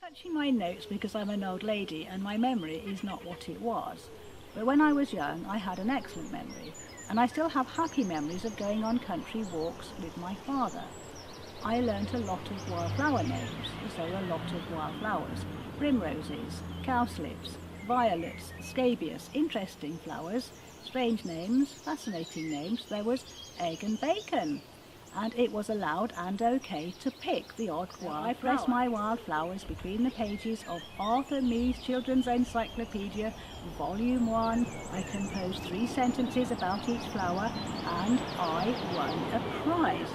Touching my notes because I'm an old lady and my memory is not what it was. But when I was young, I had an excellent memory, and I still have happy memories of going on country walks with my father. I learnt a lot of wildflower names, as there were a lot of wildflowers: primroses, cowslips, violets, scabious, interesting flowers, strange names, fascinating names. There was egg and bacon. And it was allowed and okay to pick the odd wildflower. I pressed my wildflowers between the pages of Arthur Mee's Children's Encyclopedia, Volume 1. I composed 3 sentences about each flower, and I won a prize.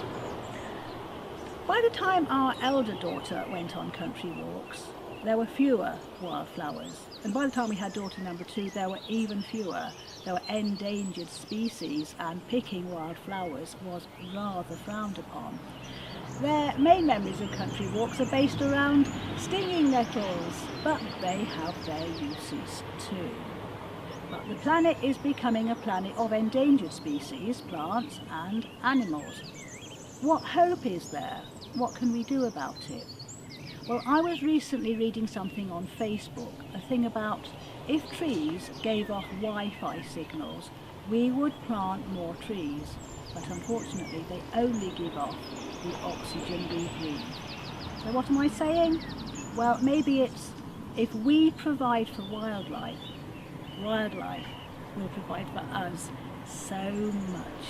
By the time our elder daughter went on country walks, there were fewer wildflowers, and by the time we had daughter number 2, there were even fewer. There were endangered species, and picking wildflowers was rather frowned upon. Their main memories of country walks are based around stinging nettles, but they have their uses too. But the planet is becoming a planet of endangered species, plants and animals. What hope is there? What can we do about it? Well, I was recently reading something on Facebook, a thing about if trees gave off Wi-Fi signals, we would plant more trees, but unfortunately they only give off the oxygen we breathe. So what am I saying? Well, maybe it's if we provide for wildlife, wildlife will provide for us so much.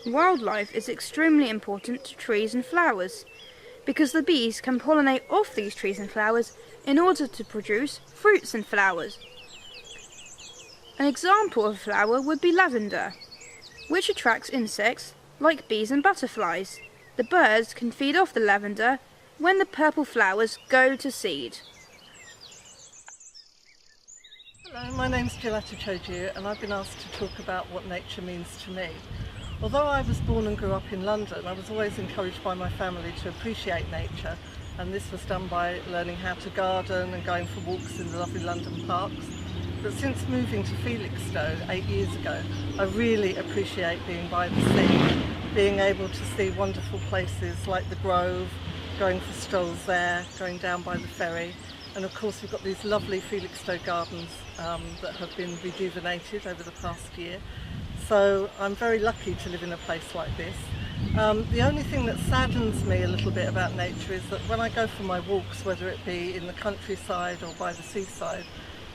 Wildlife is extremely important to trees and flowers because the bees can pollinate off these trees and flowers in order to produce fruits and flowers. An example of a flower would be lavender, which attracts insects like bees and butterflies. The birds can feed off the lavender when the purple flowers go to seed. Hello, my name's Giletta Chojiu and I've been asked to talk about what nature means to me. Although I was born and grew up in London, I was always encouraged by my family to appreciate nature, and this was done by learning how to garden and going for walks in the lovely London parks. But since moving to Felixstowe 8 years ago, I really appreciate being by the sea, being able to see wonderful places like the Grove, going for strolls there, going down by the ferry, and of course we've got these lovely Felixstowe gardens that have been rejuvenated over the past year. So I'm very lucky to live in a place like this. The only thing that saddens me a little bit about nature is that when I go for my walks, whether it be in the countryside or by the seaside,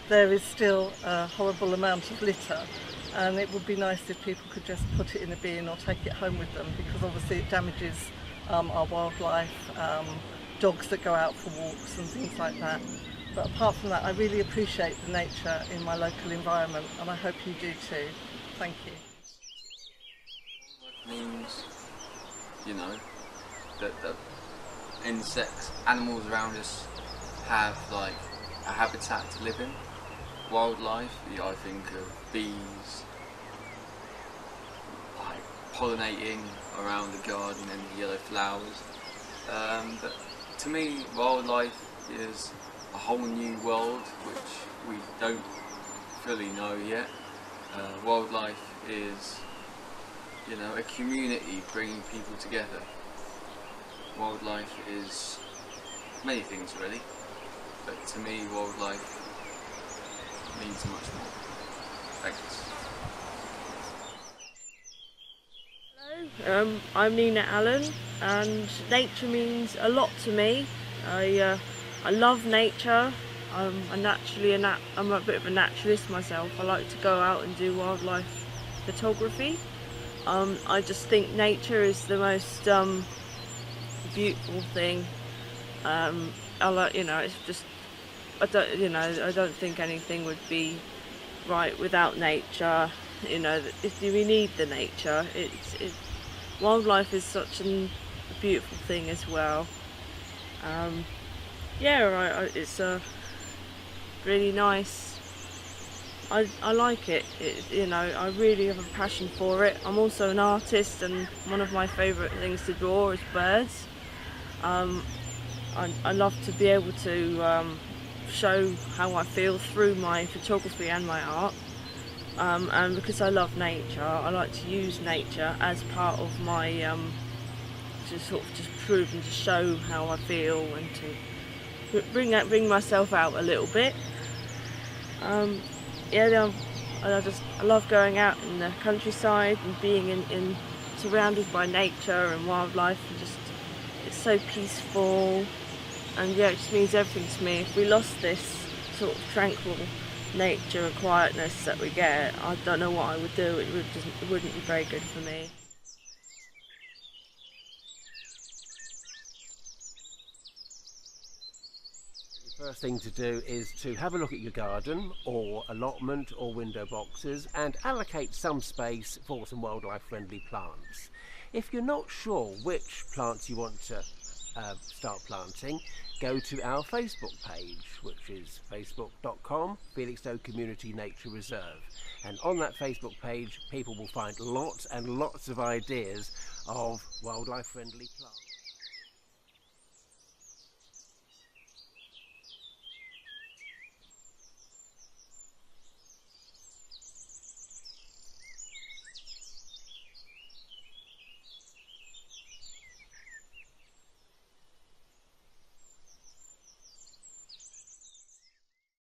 there is still a horrible amount of litter, and it would be nice if people could just put it in a bin or take it home with them, because obviously it damages our wildlife, dogs that go out for walks and things like that. But apart from that, I really appreciate the nature in my local environment, and I hope you do too. Thank you. Means, you know, that the insects, animals around us have like a habitat to live in. Wildlife, I think of bees, like pollinating around the garden and the yellow flowers. But to me, wildlife is a whole new world which we don't fully know yet. Wildlife is, you know, a community bringing people together. Wildlife is many things really, but to me wildlife means much more. Thanks. Hello, I'm Nina Allen, and nature means a lot to me. I love nature. I'm a bit of a naturalist myself. I like to go out and do wildlife photography. I just think nature is the most beautiful thing. It's just I don't think anything would be right without nature. You know, if we need the nature, wildlife is such a beautiful thing as well. It's really nice. I like it. I really have a passion for it. I'm also an artist, and one of my favourite things to draw is birds. I love to be able to show how I feel through my photography and my art. And because I love nature, I like to use nature as part of my to sort of just prove and to show how I feel and to bring myself out a little bit. I love going out in the countryside and being in surrounded by nature and wildlife, and just it's so peaceful, and yeah, it just means everything to me. If we lost this sort of tranquil nature and quietness that we get, I don't know what I would do. It wouldn't be very good for me. The first thing to do is to have a look at your garden or allotment or window boxes and allocate some space for some wildlife friendly plants. If you're not sure which plants you want to start planting, go to our Facebook page, which is facebook.com Felixstowe Community Nature Reserve, and on that Facebook page people will find lots and lots of ideas of wildlife friendly plants.